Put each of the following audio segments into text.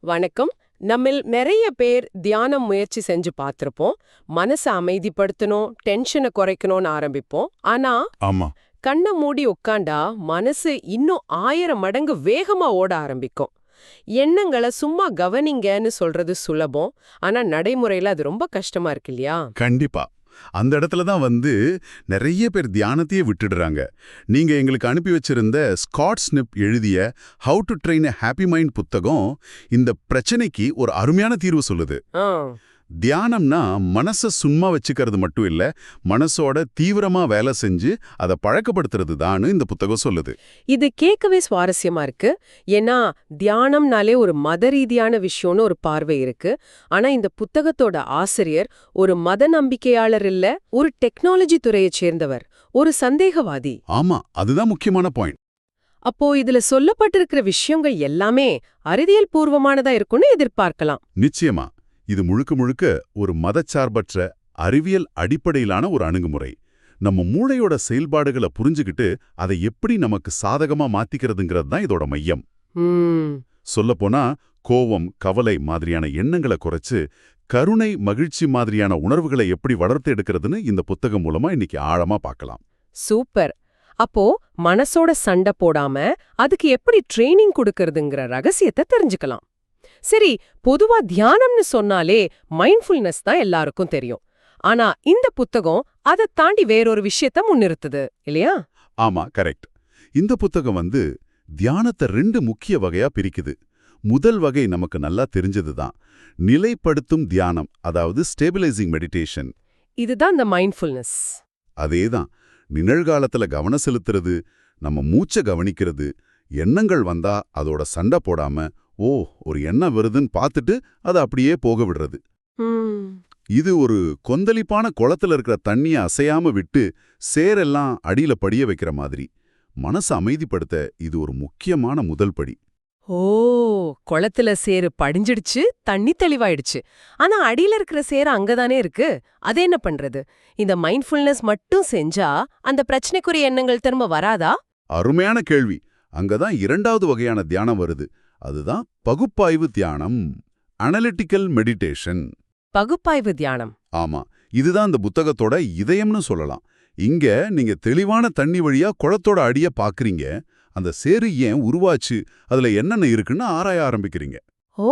வணக்கம். நம்மில் நிறைய பேர் தியானம் முயற்சி செஞ்சு பார்த்திருப்போம். மனசை அமைதிப்படுத்தணும், டென்ஷனை குறைக்கணும்னு ஆரம்பிப்போம். ஆனா ஆமா, கண்ணை மூடி உட்காண்டா மனசு இன்னும் 1000 மடங்கு வேகமா ஓட ஆரம்பிக்கும். எண்ணங்களை சும்மா கவனிங்கன்னு சொல்றது சுலபம். ஆனா நடைமுறையில அது ரொம்ப கஷ்டமா இருக்கு இல்லையா? கண்டிப்பா. அந்த இடத்துல தான் நிறைய பேர் தியானத்தையே விட்டுடுறாங்க. நீங்க எங்களுக்கு அனுப்பி வச்சிருந்த ஸ்காட் ஸ்னிப் எழுதிய how to train a happy mind புத்தகம் இந்த பிரச்சனைக்கு ஒரு அருமையான தீர்வு சொல்லுது. ஆ, தியானம்னா மனசை சும்மா வச்சுக்கிறது மட்டும் இல்ல, மனசோட தீவிரமா வேலை செஞ்சு அதை பழக்கப்படுத்துறது தான்னு இந்த புத்தகம் சொல்லுது. இது கேட்கவே சுவாரஸ்யமா இருக்கு. ஏன்னா தியானம்னாலே ஒரு மத ரீதியான விஷயம்னு ஒரு பார்வை இருக்கு. ஆனா இந்த புத்தகத்தோட ஆசிரியர் ஒரு மத நம்பிக்கையாளர் இல்ல, ஒரு டெக்னாலஜி துறையைச் சேர்ந்தவர், ஒரு சந்தேகவாதி. ஆமா, அதுதான் முக்கியமான பாயிண்ட். அப்போ இதுல சொல்லப்பட்டிருக்கிற விஷயங்கள் எல்லாமே அறிவியல் பூர்வமானதா இருக்கும்னு எதிர்பார்க்கலாம். நிச்சயமா, இது முழுக்க முழுக்க ஒரு மதச்சார்பற்ற அறிவியல் அடிப்படையிலான ஒரு அணுகுமுறை. நம்ம மூளையோட செயல்பாடுகளை புரிஞ்சுக்கிட்டு அதை எப்படி நமக்கு சாதகமா மாத்திக்கிறதுங்கிறது தான் இதோட மையம். ம், சொல்லப்போனா கோவம், கவலை மாதிரியான எண்ணங்களை குறைச்சு கருணை, மகிழ்ச்சி மாதிரியான உணர்வுகளை எப்படி வளர்த்து எடுக்கிறதுன்னு இந்த புத்தகம் மூலமா இன்னைக்கு ஆழமா பார்க்கலாம். சூப்பர். அப்போ மனசோட சண்டை போடாம அதுக்கு எப்படி ட்ரெய்னிங் கொடுக்கறதுங்கிற ரகசியத்தை தெரிஞ்சுக்கலாம். சரி, பொதுவா தியானம்னு சொன்னாலே மைண்ட்ஃபுல்னஸ் தான் எல்லாருக்கும் தெரியும். ஆனா இந்த புத்தகம் அதை தாண்டி வேறொரு விஷயத்த முன்னிறுத்துது இல்லையா? ஆமா, கரெக்ட். இந்த புத்தகம் தியானத்தை 2 முக்கிய வகையா பிரிக்குது. முதல் வகை நமக்கு நல்லா தெரிஞ்சதுதான், நிலைப்படுத்தும் தியானம், அதாவது ஸ்டேபிளைசிங் மெடிடேஷன். இதுதான் இந்த மைண்ட்ஃபுல்னஸ். அதேதான், நிகழ்காலத்துல கவனம் செலுத்துறது, நம்ம மூச்சை கவனிக்கிறது, எண்ணங்கள் வந்தா அதோட சண்டை போடாம ஓ ஒரு எண்ணம் வருதுன்னு பார்த்துட்டு அதை அப்படியே போக விடுறது. இது ஒரு கொந்தளிப்பான குளத்துல இருக்கிற தண்ணியை அசையாம விட்டு சேரெல்லாம் அடியில படிய வைக்கிற மாதிரி. மனசை அமைதிப்படுத்த இது ஒரு முக்கியமான முதல் படி. ஓ, குளத்துல சேரு படிஞ்சிடுச்சு, தண்ணி தெளிவாயிடுச்சு. ஆனா அடியில இருக்கிற சேரு அங்கதானே இருக்கு. அது என்ன பண்றது? இந்த மைண்ட்ஃபுல்னஸ் மட்டும் செஞ்சா அந்த பிரச்சனைக்குரிய எண்ணங்கள் திரும்ப வராதா? அருமையான கேள்வி. அங்கதான் 2வது வகையான தியானம் வருது. அதுதான் பகுப்பாய்வு தியானம், அனலிட்டிக்கல் மெடிடேஷன். பகுப்பாய்வு தியானம். ஆமா, இதுதான் இந்த புத்தகத்தோட இதயம்னு சொல்லலாம். இங்க நீங்க தெளிவான தண்ணி வழியா குளத்தோட அடிய பாக்குறீங்க. அந்த சேரு ஏன் உருவாச்சு, அதுல என்னென்ன இருக்குன்னு ஆராய ஆரம்பிக்கிறீங்க. ஓ,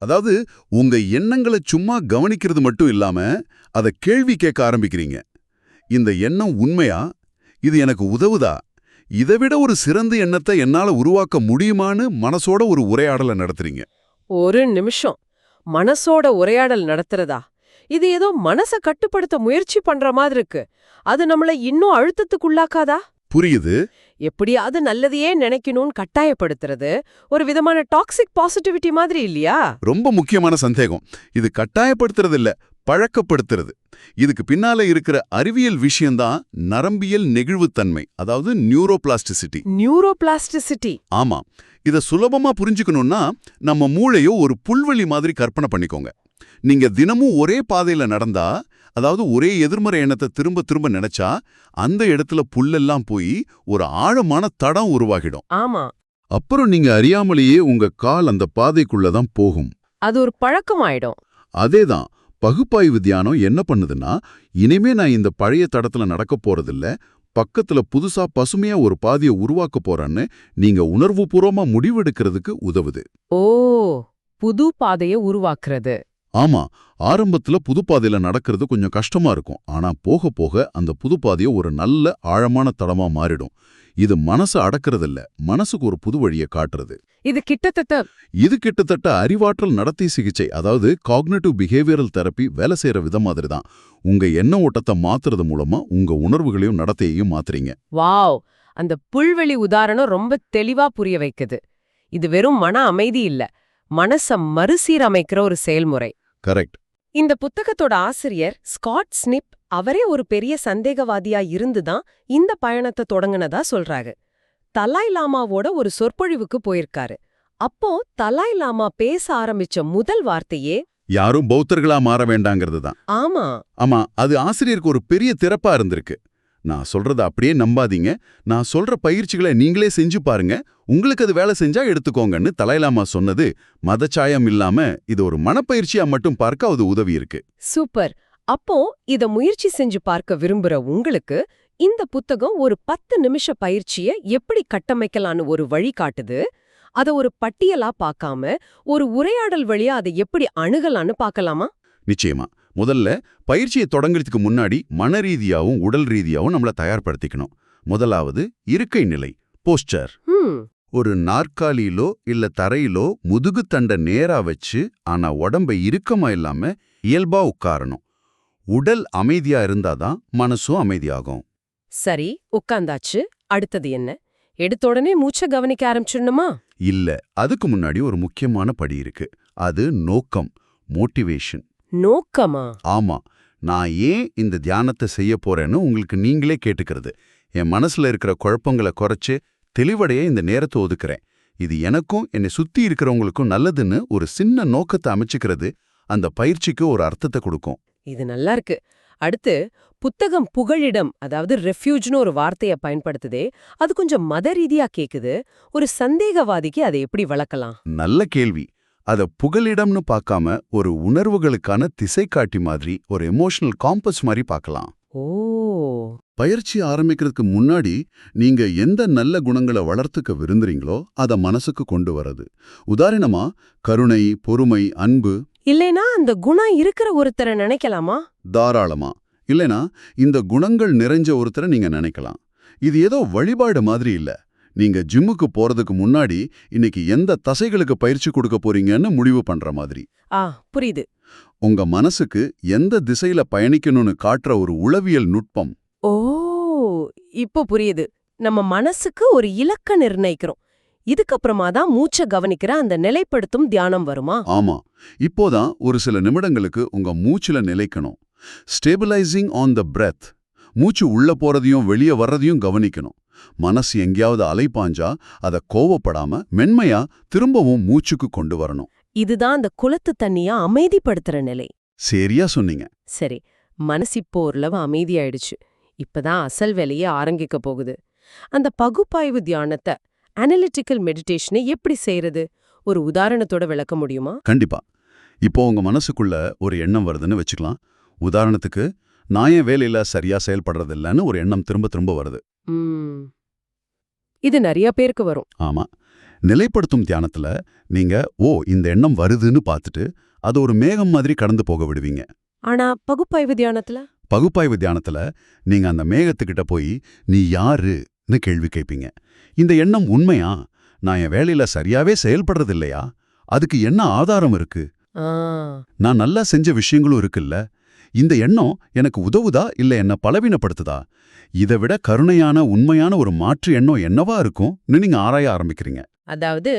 அதாவது உங்க எண்ணங்களை சும்மா கவனிக்கிறது மட்டும் இல்லாம அதை கேள்வி கேட்க ஆரம்பிக்கிறீங்க. இந்த எண்ணம் உண்மையா? இது எனக்கு உதவுதா? இதைவிட ஒரு சிறந்த எண்ணத்தை என்னால உருவாக்க முடியுமான்னு மனசோட ஒரு உரையாடலை நடத்துறீங்க. ஒரு நிமிஷம், மனசோட உரையாடல் நடத்துறதா? இது ஏதோ மனச கட்டுப்படுத்த முயற்சி பண்ற மாதிரி இருக்கு. அது நம்மள இன்னும் அழுத்தத்துக்குள்ளாக்காதா? புரியுது. எப்படியாவது நல்லதையே நினைக்கணும்னு கட்டாயப்படுத்துறது ஒரு விதமான டாக்ஸிக் பாசிட்டிவிட்டி மாதிரி இல்லையா? ரொம்ப முக்கியமான சந்தேகம். இது கட்டாயப்படுத்துறது இல்ல, பழக்கப்படுத்துறது. இதுக்கு பின்னால இருக்கிற அறிவியல் விஷயம்தான் நரம்பியல் நெகிழ்வுத்தன்மை, அதாவது நியூரோபிளாஸ்டிசிட்டி. நியூரோபிளாஸ்டிசிட்டி. ஆமா, இத சுலபமா புரிஞ்சுக்கணும்னா நம்ம மூளையோ ஒரு புல்வெளி மாதிரி கற்பனை பண்ணிக்கோங்க. நீங்க தினமும் ஒரே பாதையில நடந்தா, அதாவது ஒரே எதிர்மறை எண்ணத்தை திரும்ப திரும்ப நினைச்சா, அந்த இடத்துல புல்லெல்லாம் போய் ஒரு ஆழமான தடம் உருவாகிடும். ஆமா, அப்புறம் நீங்க அறியாமலேயே உங்க கால் அந்த பாதைக்குள்ளதான் போகும். அது ஒரு பழக்கமாயிடும். அதேதான், பகுப்பாய்வு தியானம் என்ன பண்ணுதுன்னா, இனிமே நான் இந்த பழைய தடத்துல நடக்க போறதில்ல, பக்கத்துல புதுசா பசுமையா ஒரு பாதையை உருவாக்க போறேன்னு நீங்க உணர்வுபூர்வமா முடிவெடுக்கிறதுக்கு உதவுது. ஓ, புது பாதையை உருவாக்குறது. ஆமா, ஆரம்பத்துல புதுப்பாதையில நடக்கிறது கொஞ்சம் கஷ்டமா இருக்கும். ஆனா போக போக அந்த புதுப்பாதையை ஒரு நல்ல ஆழமான தடமா மாறிடும். இது மனசை அடக்கிறதில்ல, மனசுக்கு ஒரு புது வழியை காட்டுறது. இது கிட்டத்தட்ட அறிவாற்றல் நடத்தை சிகிச்சை, அதாவது காக்னிட்டிவ் பிஹேவியரல் தெரப்பி வேலை செய்யற விதம் மாதிரி தான். உங்க எண்ண ஓட்டத்தை மாத்துறது மூலமா உங்க உணர்வுகளையும் நடத்தையையும் மாத்துறீங்க. வாவ், அந்த புல்வெளி உதாரணம் ரொம்ப தெளிவா புரிய வைக்குது. இது வெறும் மன அமைதி இல்ல, மனச மறுசீரமைக்கிற ஒரு செயல்முறை. கரெக்ட். இந்த புத்தகத்தோட ஆசிரியர் ஸ்காட் ஸ்னிப் அவரே ஒரு பெரிய சந்தேகவாதியா இருந்துதான் இந்த பயணத்தை தொடங்குனதா சொல்றாரு. தலாய் லாமாவோட ஒரு சொற்பொழிவுக்கு போயிருக்காரு. அப்போ தலாய் லாமா பேச ஆரம்பிச்ச முதல் வார்த்தையே யாரும் பௌத்தர்களா மாற வேண்டாங்கிறது தான். ஆமா ஆமா, அது ஆசிரியருக்கு ஒரு பெரிய திறப்பா இருந்திருக்கு. நான் சொல்றத அப்படியே நம்பாதீங்க, நான் சொல்ற பயிற்சிகளை நீங்களே செஞ்சு பாருங்க, உங்களுக்கு அது வேலை செஞ்சா எடுத்துக்கோங்கன்னு தலாய்லாமா சொன்னது மதச்சாயம் இல்லாம இது ஒரு மனப்பயிற்சியா மட்டும் பார்க்க அது உதவி இருக்கு. சூப்பர். அப்போ இத முயற்சி செஞ்சு பார்க்க விரும்புற உங்களுக்கு இந்த புத்தகம் ஒரு 10 நிமிஷ பயிற்சிய எப்படி கட்டமைக்கலான்னு ஒரு வழி காட்டுது. அத ஒரு பட்டியலா பார்க்காம ஒரு உரையாடல் வழியா அதை எப்படி அணுகலான்னு பார்க்கலாமா? நிச்சயமா. முதல்ல பயிற்சியை தொடங்குறதுக்கு முன்னாடி மனரீதியாவும் உடல் ரீதியாவும் நம்மள தயார்படுத்திக்கணும். முதலாவது இருக்கை நிலை, போஸ்டர். ஒரு நாற்காலியிலோ இல்ல தரையிலோ முதுகுத்தண்ட நேரா வச்சு, ஆனா உடம்பை இறுக்கமா இல்லாம இயல்பா உட்காரணும். உடல் அமைதியா இருந்தாதான் மனசும் அமைதியாகும். சரி, உட்கார்ந்தாச்சு. அடுத்தது என்ன? எடுத்த உடனே மூச்சை கவனிக்க ஆரம்பிச்சிடணுமா? இல்ல, அதுக்கு முன்னாடி ஒரு முக்கியமான படி இருக்கு. அது நோக்கம், மோட்டிவேஷன். நோக்கமா? ஆமா, நான் ஏன் இந்த தியானத்தை செய்ய போறேன்னு உங்களுக்கு நீங்களே கேட்டுக்கிறது. என் மனசுல இருக்கிற குழப்பங்களை குறைச்சு தெளிவடைய இந்த நேரத்தை ஒதுக்குறேன். இது எனக்கும் என்னை சுத்தி இருக்கிறவங்களுக்கும் நல்லதுன்னு ஒரு சின்ன நோக்கத்தை அமைச்சுக்கிறது அந்த பயிற்சிக்கு ஒரு அர்த்தத்தை கொடுக்கும். இது நல்லா இருக்கு. அடுத்து, புத்தகம் புகழிடம், அதாவது ரெஃப்யூஜ்னு ஒரு வார்த்தைய பயன்படுத்துதே, அது கொஞ்சம் மத ரீதியா கேக்குது. ஒரு சந்தேகவாதிக்கு அதை எப்படி வளர்க்கலாம்? நல்ல கேள்வி. அத புகலிடம்னு பார்க்காம ஒரு உணர்வுகளுக்கான திசை காட்டி மாதிரி, ஒரு எமோஷனல் காம்பஸ் மாதிரி பார்க்கலாம். ஓ, பயிற்சி ஆரம்பிக்கிறதுக்கு முன்னாடி நீங்க எந்த நல்ல குணங்களை வளர்த்துக்க விரும்புறீங்களோ அத மனசுக்கு கொண்டு வரது. உதாரணமா கருணை, பொறுமை, அன்பு. இல்லைனா அந்த குணம் இருக்கிற ஒருத்தரை நினைக்கலாமா? தாராளமா. இல்லைனா இந்த குணங்கள் நிறைஞ்ச ஒருத்தரை நீங்க நினைக்கலாம். இது ஏதோ வழிபாடு மாதிரி இல்ல. நீங்க ஜிம்முக்கு போறதுக்கு முன்னாடி இன்னைக்கு எந்த தசைகளுக்கு பயிற்சி கொடுக்க போறீங்கன்னு முடிவு பண்ற மாதிரி. புரியுது. உங்க மனசுக்கு எந்த திசையில பயணிக்கணும்னு காட்டுற ஒரு உளவியல் நுட்பம். ஓ, இப்போ புரியுது. நம்ம மனசுக்கு ஒரு இலக்க நிர்ணயிக்கிறோம். இதுக்கப்புறமா தான் மூச்சை கவனிக்கிற அந்த நிலைப்படுத்தும் தியானம் வருமா? ஆமா, இப்போதான் ஒரு சில நிமிடங்களுக்கு உங்க மூச்சுல நிலைக்கணும். Stabilising on the breadth. மூச்சு உள்ள போறதையும் வெளியே வர்றதையும் கவனிக்கணும். மனசு எங்கேயாவது அலைப்பாஞ்சா அதை கோவப்படாம மென்மையா திரும்பவும் மூச்சுக்கு கொண்டு வரணும். இதுதான் அந்த குளத்து தண்ணிய அமைதிப்படுத்துற நிலை. சரியா சொன்னீங்க. சரி, மனசு இப்போ ஓரளவு அமைதியாயிடுச்சு. இப்பதான் அசல் வேலையே ஆரம்பிக்க போகுது. அந்த பகுப்பாய்வு தியானத்தை, அனலிட்டிக்கல் மெடிடேஷனை எப்படி செய்யறது? ஒரு உதாரணத்தோட விளக்க முடியுமா? கண்டிப்பா. இப்போ உங்க மனசுக்குள்ள ஒரு எண்ணம் வருதுன்னு வச்சுக்கலாம். உதாரணத்துக்கு, நான் என் வேலையில சரியா செயல்படுறதில்லன்னு ஒரு எண்ணம் திரும்ப திரும்ப வருது. இது நிறைய பேருக்கு வரும். ஆமா. நிலைப்படுத்தும் தியானத்துல நீங்க இந்த எண்ணம் வருதுன்னு பார்த்துட்டு அது ஒரு மேகம் மாதிரி கடந்து போக விடுவீங்க. ஆனா பகுப்பாய்வு தியானத்துல? பகுப்பாய்வு தியானத்துல நீங்க அந்த மேகத்துக்கிட்ட போய் நீ யாருன்னு கேள்வி கேட்பீங்க. இந்த எண்ணம் உண்மையா? நான் என் வேலையில சரியாவே செயல்படுறது இல்லையா? அதுக்கு என்ன ஆதாரம் இருக்கு? நான் நல்லா செஞ்ச விஷயங்களும் இருக்குல்ல? இந்த எண்ணம் எனக்கு உதவுதா இல்ல என்ன பலவீனப்படுத்துதா? இதை விட கருணையான உண்மையான ஒரு மாற்று எண்ணம் என்னவா இருக்கும்னு நீங்க ஆராய ஆரம்பிக்கிறீங்க. அதாவது,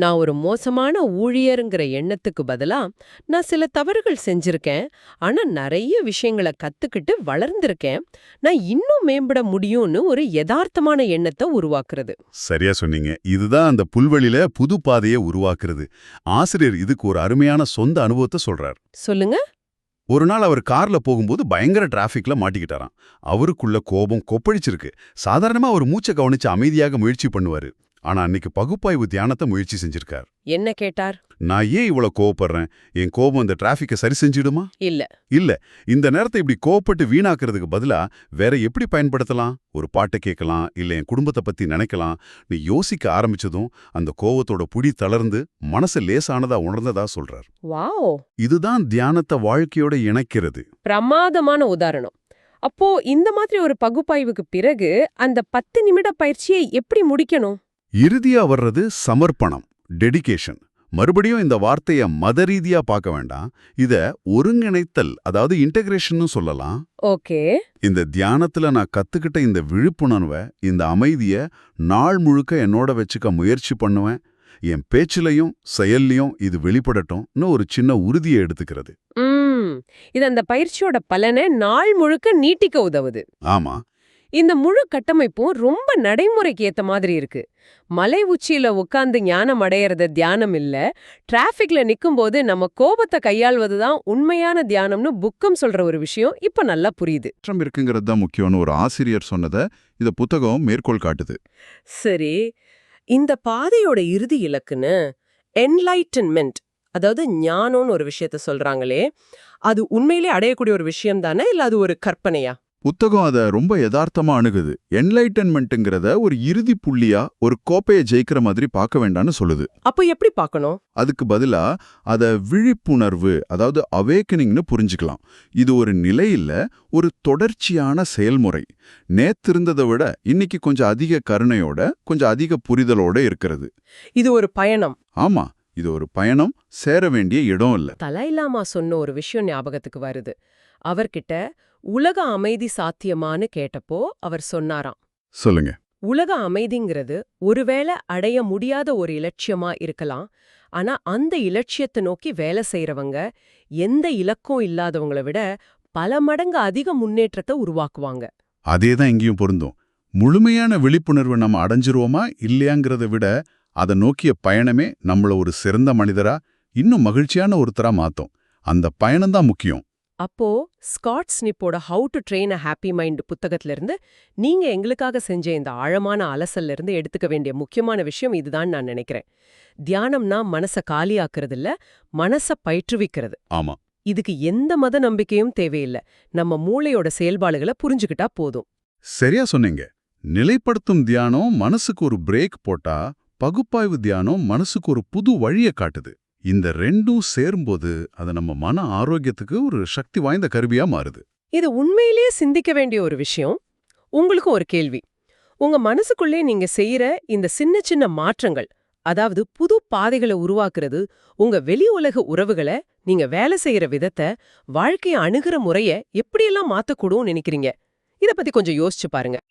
நான் ஒரு மோசமான ஊழியருங்கிற எண்ணத்துக்கு பதிலா நான் சில தவறுகள் செஞ்சிருக்கேன், ஆனா நிறைய விஷயங்களை கத்துக்கிட்டு வளர்ந்திருக்கேன், நான் இன்னும் மேம்பட முடியும்னு ஒரு யதார்த்தமான எண்ணத்தை உருவாக்குறது. சரியா சொன்னீங்க. இதுதான் அந்த புல்வெளியில புது பாதையை உருவாக்குறது. ஆசிரியர் இதுக்கு ஒரு அருமையான சொந்த அனுபவத்தை சொல்றார். சொல்லுங்க. ஒரு நாள் அவர் கார்ல போகும்போது பயங்கர டிராஃபிக்ல மாட்டிக்கிட்டாராம். அவருக்குள்ள கோபம் கொப்பளிச்சிருக்கு. சாதாரணமா அவர் மூச்சை கவனிச்சு அமைதியாக முயற்சி பண்ணுவாரு. ஆனா அன்னைக்கு பகுப்பாய்வு தியானத்தை முயற்சி செஞ்சிருக்கார். என்ன கேட்டார்? நான் ஏன் இவ்வளவு கோவப்படுறேன்? என் கோபம் இந்த டிராஃபிக்கை சரி செஞ்சிடுமா? இல்ல. இந்த நேரத்தை இப்படி கோவப்பட்டு வீணாக்குறதுக்கு பதிலா வேற எப்படி பயன்படுத்தலாம்? ஒரு பாட்டை கேட்கலாம், இல்ல என் குடும்பத்தை பத்தி நினைக்கலாம். நீ யோசிக்க ஆரம்பிச்சதும் அந்த கோவத்தோட புடி தளர்ந்து மனசு லேசானதா உணர்ந்ததா சொல்றார். வாவ், இதுதான் தியானத்தை வாழ்க்கையோட இணைக்கிறது. பிரமாதமான உதாரணம். அப்போ இந்த மாதிரி ஒரு பகுப்பாய்வுக்கு பிறகு அந்த 10 நிமிட பயிற்சியை எப்படி முடிக்கணும்? இறுதியா வர்றது சமர்ப்பணம், டெடிகேஷன். மறுபடியும் இந்த வார்த்தைய மத ரீதியா பார்க்க வேண்டாம். இத ஒருங்கிணைத்தல், அதாவது இன்டகிரேஷன் சொல்லலாம். ஓகே. இந்த தியானத்துல நான் கத்துக்கிட்ட இந்த விழிப்புணர்வை, இந்த அமைதிய நாள் முழுக்க என்னோட வச்சுக்க முயற்சி பண்ணுவேன். என் பேச்சிலையும் செயல்லையும் இது வெளிப்படட்டும்னு ஒரு சின்ன உறுதியை எடுத்துக்கிறது. இது அந்த பயிற்சியோட பலனை நாள் முழுக்க நீட்டிக்க உதவுது. ஆமா, இந்த முழு கட்டமைப்பும் ரொம்ப நடைமுறைக்கு ஏத்த மாதிரி இருக்கு. மலை உச்சியில உட்கார்ந்து ஞானம் அடையறது தியானம் இல்ல, டிராஃபிக்ல நிக்கும்போது நம்ம கோபத்தை கையாள்வது தான் உண்மையான தியானம்னு புக்கம் சொல்ற ஒரு விஷயம் இப்ப நல்லா புரியுது. மாற்றம் இருக்குங்கிறது தான் முக்கியம்னு ஒரு ஆசிரியர் சொன்னதை இந்த புத்தகம் மேற்கோள் காட்டுது. சரி, இந்த பாதையோட இறுதி இலக்குன்னு என்லைட்டன்மெண்ட், அதாவது ஞானம்னு ஒரு விஷயத்த சொல்றாங்களே, அது உண்மையிலே அடையக்கூடிய ஒரு விஷயம் தானே, இல்ல அது ஒரு கற்பனையா? புத்தகம் அதை ரொம்ப யதார்த்தமா அணுகுது. என்லைட்டன்மெண்ட்டுங்கிறத ஒரு இறுதி புள்ளியா, ஒரு கோப்பையை ஜெயிக்கிற மாதிரி பார்க்க வேண்டாம்னு சொல்லுது. அப்போ எப்படி பார்க்கணும்? அதுக்கு பதிலா அத விழிப்புணர்வு, அதாவது அவேக்கனிங்னு புரிஞ்சுக்கலாம். இது ஒரு நிலை இல்ல, ஒரு தொடர்ச்சியான செயல்முறை. நேத்து இருந்ததை விட இன்னைக்கு கொஞ்சம் அதிக கருணையோட, கொஞ்சம் அதிக புரிதலோட இருக்கிறது. இது ஒரு பயணம். ஆமா, இது ஒரு பயணம், சேர வேண்டிய இடம் இல்ல. தலாய் லாமா சொன்ன ஒரு விஷயம் ஞாபகத்துக்கு வருது. அவர்கிட்ட உலக அமைதி சாத்தியமான்னு கேட்டப்போ அவர் சொன்னாராம், சொல்லுங்க. உலக அமைதிங்கிறது ஒருவேளை அடைய முடியாத ஒரு இலட்சியமா இருக்கலாம், ஆனா அந்த இலட்சியத்தை நோக்கி வேலை செய்யறவங்க எந்த இலக்கும் இல்லாதவங்கள விட பல மடங்கு அதிக முன்னேற்றத்தை உருவாக்குவாங்க. அதேதான் இங்கேயும் பொருந்தும். முழுமையான விழிப்புணர்வு நம்ம அடைஞ்சிருவோமா இல்லையாங்கிறத விட அதை நோக்கிய பயணமே நம்மள ஒரு சிறந்த மனிதரா, இன்னும் மகிழ்ச்சியான ஒருத்தரா மாத்தும். அந்த பயணம்தான் முக்கியம். அப்போ ஸ்காட் ஸ்னிப்போட how to train a happy mind புத்தகத்துல இருந்து நீங்க எங்களுக்காக செஞ்ச இந்த ஆழமான அலசல்ல இருந்து எடுத்துக்க வேண்டிய முக்கியமான விஷயம் இதுதான் நான் நினைக்கிறேன். தியானம்னா மனச காலியாக்குறது இல்ல, மனச பயிற்றுவிக்கிறது. ஆமா, இதுக்கு எந்த மத நம்பிக்கையும் தேவையில்லை, நம்ம மூளையோட செயல்பாடுகளை புரிஞ்சுக்கிட்டா போதும். சரியா சொன்னீங்க. நிலைப்படுத்தும் தியானம் மனசுக்கு ஒரு பிரேக் போட்டா, பகுப்பாய்வு தியானம் மனசுக்கு ஒரு புது வழியை காட்டுது. இந்த ரெண்டும் சேரும்போது அது நம்ம மன ஆரோக்கியத்துக்கு ஒரு சக்தி வாய்ந்த கருவியா மாறுது. இது உண்மையிலேயே சிந்திக்க வேண்டிய ஒரு விஷயம். உங்களுக்கு ஒரு கேள்வி. உங்க மனசுக்குள்ளே நீங்க செய்யற இந்த சின்ன சின்ன மாற்றங்கள், அதாவது புது பாதைகளை உருவாக்குறது, உங்க வெளி உலக உறவுகளை, நீங்க வேலை செய்யற விதத்தை, வாழ்க்கையை அணுகிற முறைய எப்படியெல்லாம் மாத்தக்கூடும் நினைக்கிறீங்க? இத பத்தி கொஞ்சம் யோசிச்சு பாருங்க.